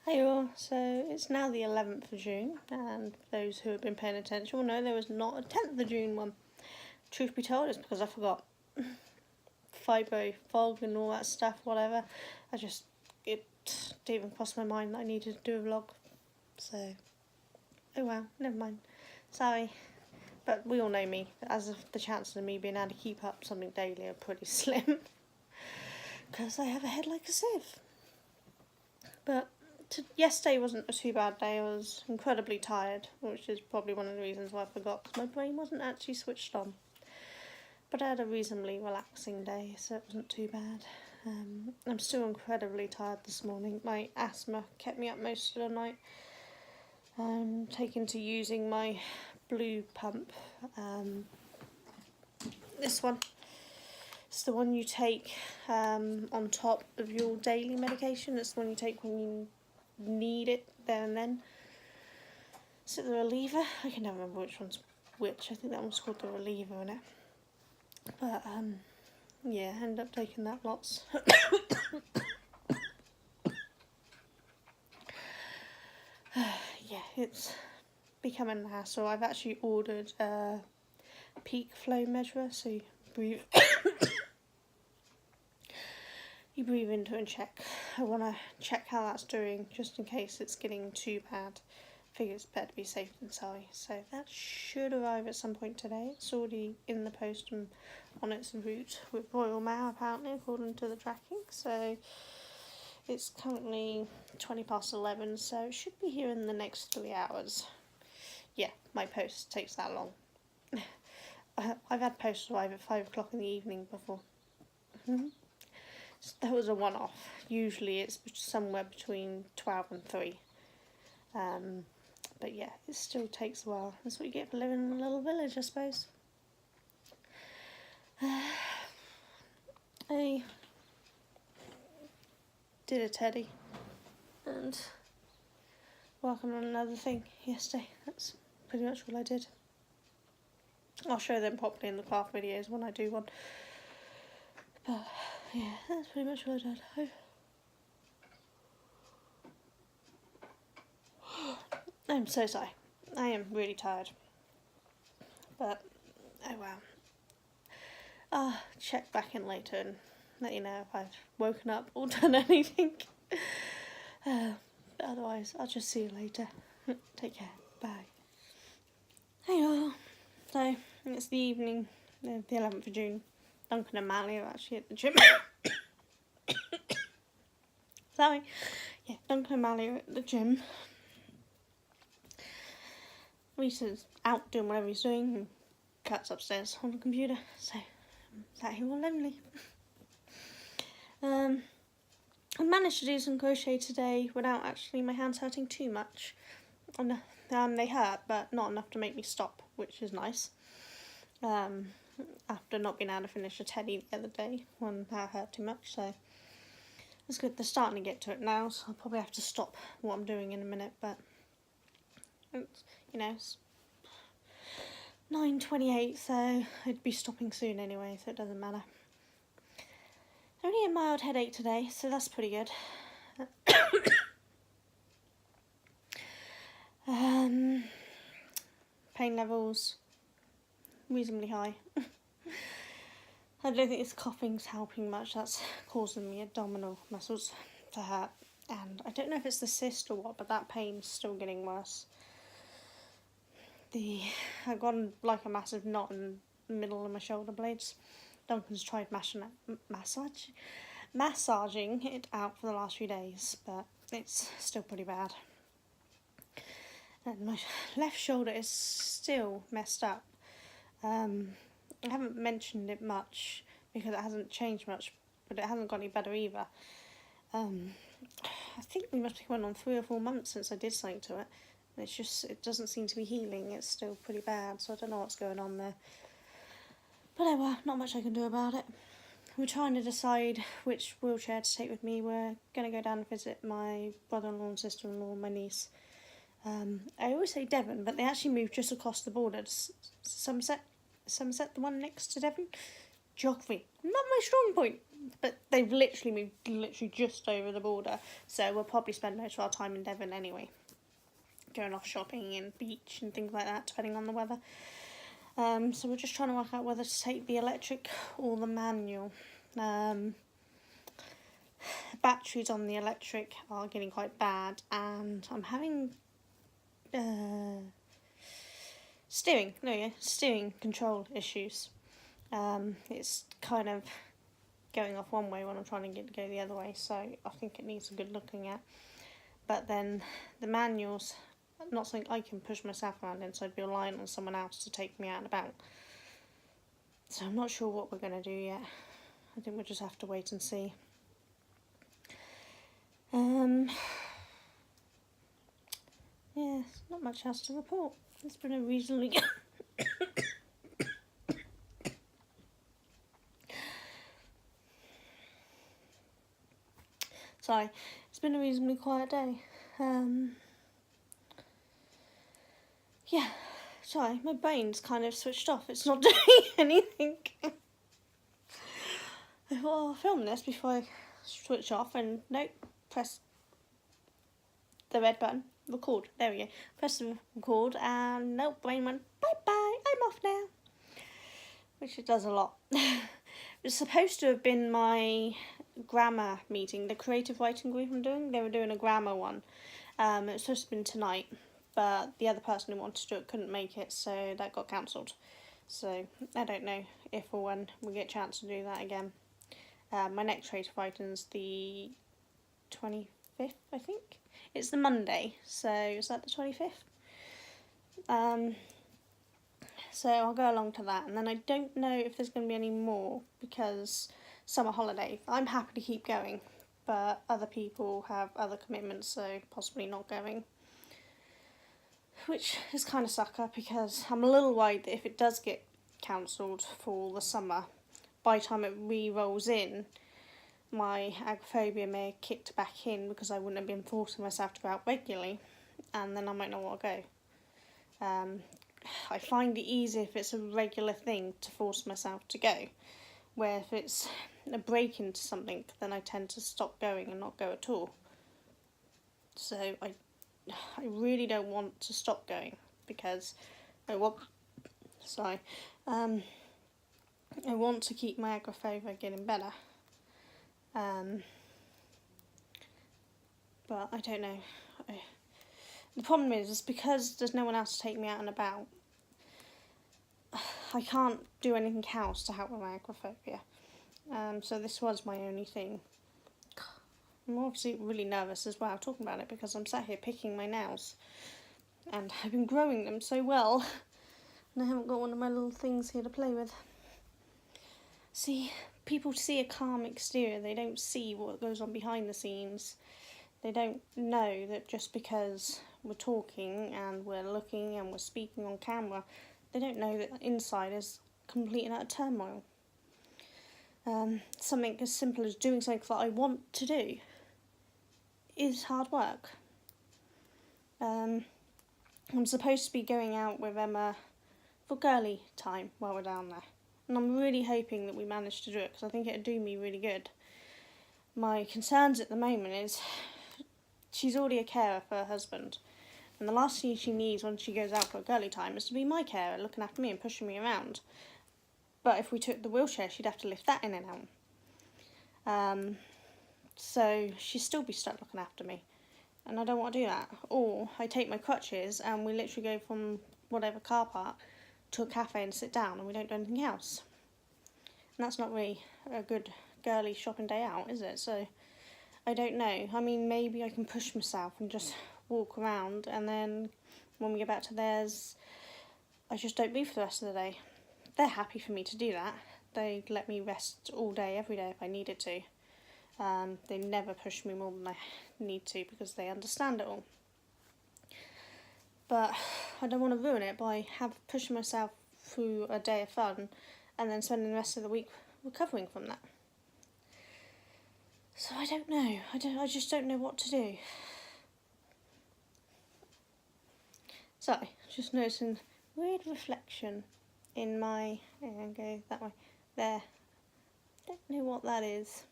Hey all, so it's now the 11th of June, and those who have been paying attention will know there was not a 10th of June one. Truth be told, it's because I forgot. Fibro, fog and all that stuff, whatever. It didn't even cross my mind that I needed to do a vlog. So, oh well, never mind. Sorry. But we all know me, as of the chances of me being able to keep up something daily are pretty slim. Because I have a head like a sieve. But yesterday wasn't a too bad day. I was incredibly tired, which is probably one of the reasons why I forgot, because my brain wasn't actually switched on. But I had a reasonably relaxing day, so it wasn't too bad. I'm still incredibly tired this morning. My asthma kept me up most of the night. I'm taken to using my blue pump. This one. It's the one you take on top of your daily medication. It's the one you take when you need it there and then. Is it the reliever? I can never remember which one's which. I think that one's called the reliever, isn't it? But yeah, I ended up taking that lots. Yeah, it's becoming a hassle. I've actually ordered a peak flow measurer, so you breathe you breathe into it and check. I want to check how that's doing, just in case it's getting too bad. I figure it's better to be safe than sorry. So that should arrive at some point today. It's already in the post and on its route with Royal Mail, apparently, according to the tracking. So it's currently 11, so it should be here in the next 3 hours. Yeah, my post takes that long. I've had posts arrive at 5 o'clock in the evening before. So that was a one-off. Usually it's somewhere between 12 and 3. But yeah, it still takes a while. That's what you get for living in a little village, I suppose. I did a teddy and working on another thing yesterday. That's pretty much all I did. I'll show them properly in the craft videos when I do one. But yeah, that's pretty much all I did. I'm so sorry. I am really tired. But, oh well. I'll check back in later and let you know if I've woken up or done anything. But otherwise, I'll just see you later. Take care. Bye. Hey all. So, it's the evening of the 11th of June. Duncan and Mally are actually at the gym. Sorry. Yeah, Duncan and Mally are at the gym. Reese's out doing whatever he's doing, and Kat's upstairs on the computer, so I'm sat here all lonely. I managed to do some crochet today without actually my hands hurting too much. And they hurt, but not enough to make me stop, which is nice. After not being able to finish a teddy the other day when that hurt too much, so it's good. They're starting to get to it now, so I'll probably have to stop what I'm doing in a minute, but it's, you know, it's 9:28, so I'd be stopping soon anyway, so it doesn't matter. Only a mild headache today, so that's pretty good. Pain levels reasonably high. I don't think this coughing's helping much. That's causing me abdominal muscles to hurt, and I don't know if it's the cyst or what, but that pain's still getting worse. I've got like a massive knot in the middle of my shoulder blades. Duncan's tried massaging it out for the last few days, but it's still pretty bad. And my left shoulder is still messed up. I haven't mentioned it much because it hasn't changed much, but it hasn't got any better either. I think we must be going on 3 or 4 months since I did something to it. It doesn't seem to be healing. It's still pretty bad, so I don't know what's going on there. But oh well, not much I can do about it. We're trying to decide which wheelchair to take with me. We're going to go down and visit my brother-in-law and sister-in-law and my niece. I always say Devon, but they actually moved just across the border to Somerset, the one next to Devon. geography, not my strong point, but they've literally moved just over the border, so we'll probably spend most of our time in Devon anyway, going off shopping and beach and things like that, depending on the weather. So we're just trying to work out whether to take the electric or the manual. Batteries on the electric are getting quite bad, and I'm having steering control issues. It's kind of going off one way when I'm trying to get it to go the other way, so I think it needs a good looking at. But then the manual's not something I can push myself around in, so I'd be reliant on someone else to take me out and about. So I'm not sure what we're going to do yet. I think we'll just have to wait and see. Yeah, not much else to report. It's been a reasonably Sorry, it's been a reasonably quiet day. Yeah, sorry, my brain's kind of switched off. It's not doing anything. I thought, I'll film this before I switch off, and nope, press the red button, record. There we go. Press the record, and nope, brain went bye-bye, I'm off now. Which it does a lot. It was supposed to have been my grammar meeting, the creative writing group I'm doing. They were doing a grammar one. It was supposed to have been tonight, but the other person who wanted to do it couldn't make it, so that got cancelled. So I don't know if or when we get a chance to do that again. My next creative writing is the 25th, I think. It's the Monday, so is that the 25th? So I'll go along to that, and then I don't know if there's going to be any more because summer holiday. I'm happy to keep going, but other people have other commitments, so possibly not going. Which is kind of sucker because I'm a little worried that if it does get cancelled for the summer, by the time it re-rolls in, my agoraphobia may have kicked back in because I wouldn't have been forcing myself to go out regularly, and then I might not want to go. I find it easier if it's a regular thing to force myself to go, where if it's a break into something, then I tend to stop going and not go at all. So I really don't want to stop going because I want to keep my agoraphobia getting better. But I don't know. The problem is because there's no one else to take me out and about, I can't do anything else to help with my agoraphobia. So this was my only thing. I'm obviously really nervous as well talking about it because I'm sat here picking my nails and I've been growing them so well and I haven't got one of my little things here to play with. See, people see a calm exterior, they don't see what goes on behind the scenes. They don't know that just because we're talking and we're looking and we're speaking on camera, they don't know that inside is complete and utter turmoil. Something as simple as doing something that I want to do is hard work. I'm supposed to be going out with Emma for girly time while we're down there. And I'm really hoping that we manage to do it because I think it would do me really good. My concerns at the moment is she's already a carer for her husband. And the last thing she needs when she goes out for a girly time is to be my carer, looking after me and pushing me around. But if we took the wheelchair, she'd have to lift that in and out. So she'd still be stuck looking after me. And I don't want to do that. Or I take my crutches and we literally go from whatever car park to a cafe and sit down and we don't do anything else. And that's not really a good girly shopping day out, is it? So I don't know. I mean, maybe I can push myself and just walk around, and then when we get back to theirs, I just don't move for the rest of the day. They're happy for me to do that. They let me rest all day, every day if I needed to. They never push me more than I need to because they understand it all. But I don't want to ruin it by pushing myself through a day of fun and then spending the rest of the week recovering from that. So I don't know. I just don't know what to do. So, just noticing weird reflection in my, go that way, there, Don't know what that is.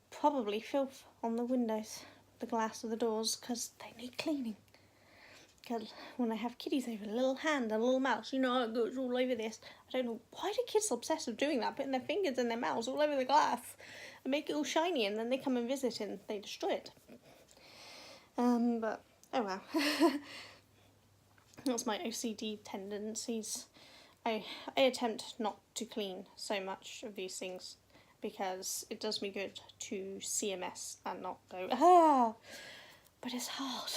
Probably filth on the windows, the glass of the doors, because they need cleaning. Because when I have kitties over, a little hand and a little mouse, you know, it goes all over this. I don't know, why do kids obsess with doing that, putting their fingers and their mouths all over the glass and make it all shiny, and then they come and visit and they destroy it. But, oh well. That's my OCD tendencies. I attempt not to clean so much of these things because it does me good to see a mess and not go, but it's hard.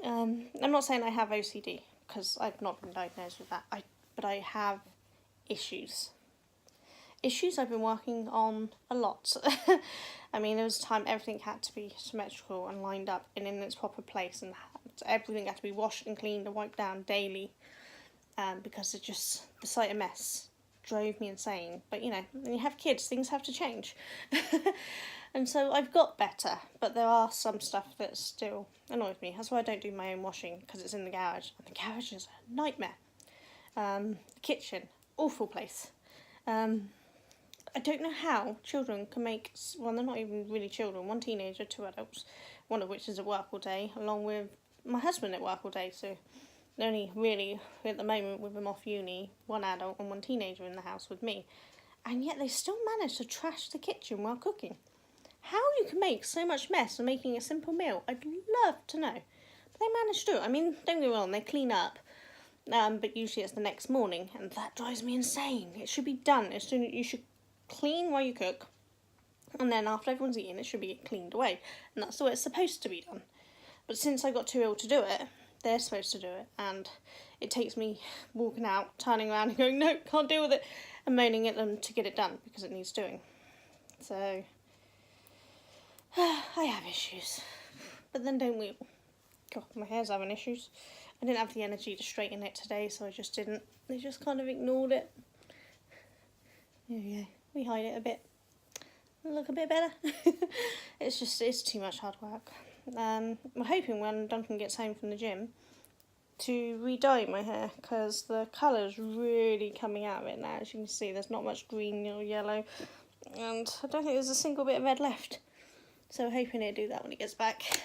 I'm not saying I have OCD because I've not been diagnosed with that, but I have issues. Issues I've been working on a lot. I mean, there was a time everything had to be symmetrical and lined up and in its proper place, and everything had to be washed and cleaned and wiped down daily, because the sight of mess drove me insane. But you know, when you have kids, things have to change. And so I've got better, but there are some stuff that still annoys me. That's why I don't do my own washing, because it's in the garage, and the garage is a nightmare. The kitchen, awful place. I don't know how children can make, well, they're not even really children, one teenager, 2 adults, one of which is at work all day, along with my husband at work all day, so they're only really, at the moment, with them off uni, 1 adult and 1 teenager in the house with me, and yet they still manage to trash the kitchen while cooking. How you can make so much mess when making a simple meal, I'd love to know. But they manage to do it. I mean, don't get me wrong, they clean up, but usually it's the next morning, and that drives me insane. It should be done as soon as you should clean while you cook, and then after everyone's eaten, it should be cleaned away, and that's the way it's supposed to be done. But since I got too ill to do it, they're supposed to do it, and it takes me walking out, turning around and going, no, can't deal with it, and moaning at them to get it done because it needs doing. So I have issues, but then don't we all? God, my hair's having issues. I didn't have the energy to straighten it today, so I just didn't. I just kind of ignored it. There we go. We hide it a bit. Look a bit better. It's too much hard work. I'm hoping when Duncan gets home from the gym to re-dye my hair, because the colour's really coming out of it now. As you can see, there's not much green or yellow, and I don't think there's a single bit of red left. So I'm hoping he'll do that when he gets back.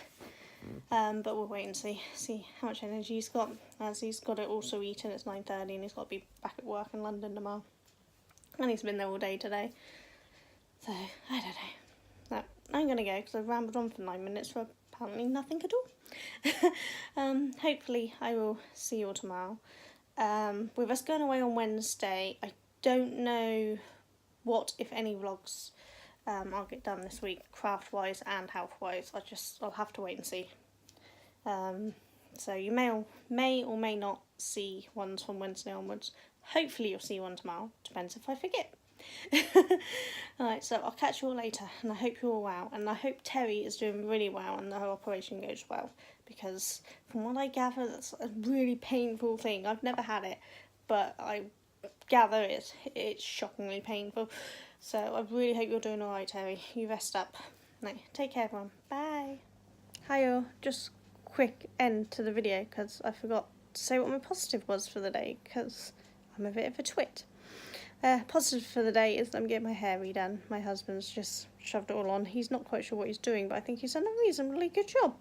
But we'll wait and see how much energy he's got, as he's got to also eat, and it's 9:30 and he's got to be back at work in London tomorrow. And he's been there all day today. So, I don't know. No, I'm going to go because I've rambled on for 9 minutes for apparently nothing at all. Hopefully I will see you all tomorrow. With us going away on Wednesday, I don't know what, if any, vlogs I'll get done this week, craft-wise and health-wise. I'll have to wait and see. So you may or may not see ones from Wednesday onwards. Hopefully you'll see one tomorrow. Depends if I forget. Alright, so I'll catch you all later, and I hope you're all well, and I hope Terry is doing really well and the whole operation goes well, because from what I gather, that's a really painful thing. I've never had it, but I gather it's shockingly painful. So I really hope you're doing alright, Terry. You rest up. No, take care, everyone. Bye. Hi all. Just quick end to the video because I forgot to say what my positive was for the day, because I'm a bit of a twit. Positive for the day is I'm getting my hair redone. My husband's just shoved it all on. He's not quite sure what he's doing, but I think he's done a reasonably good job.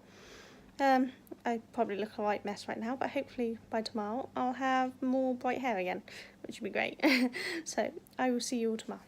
I probably look a right mess right now, but hopefully by tomorrow I'll have more bright hair again, which would be great. So I will see you all tomorrow.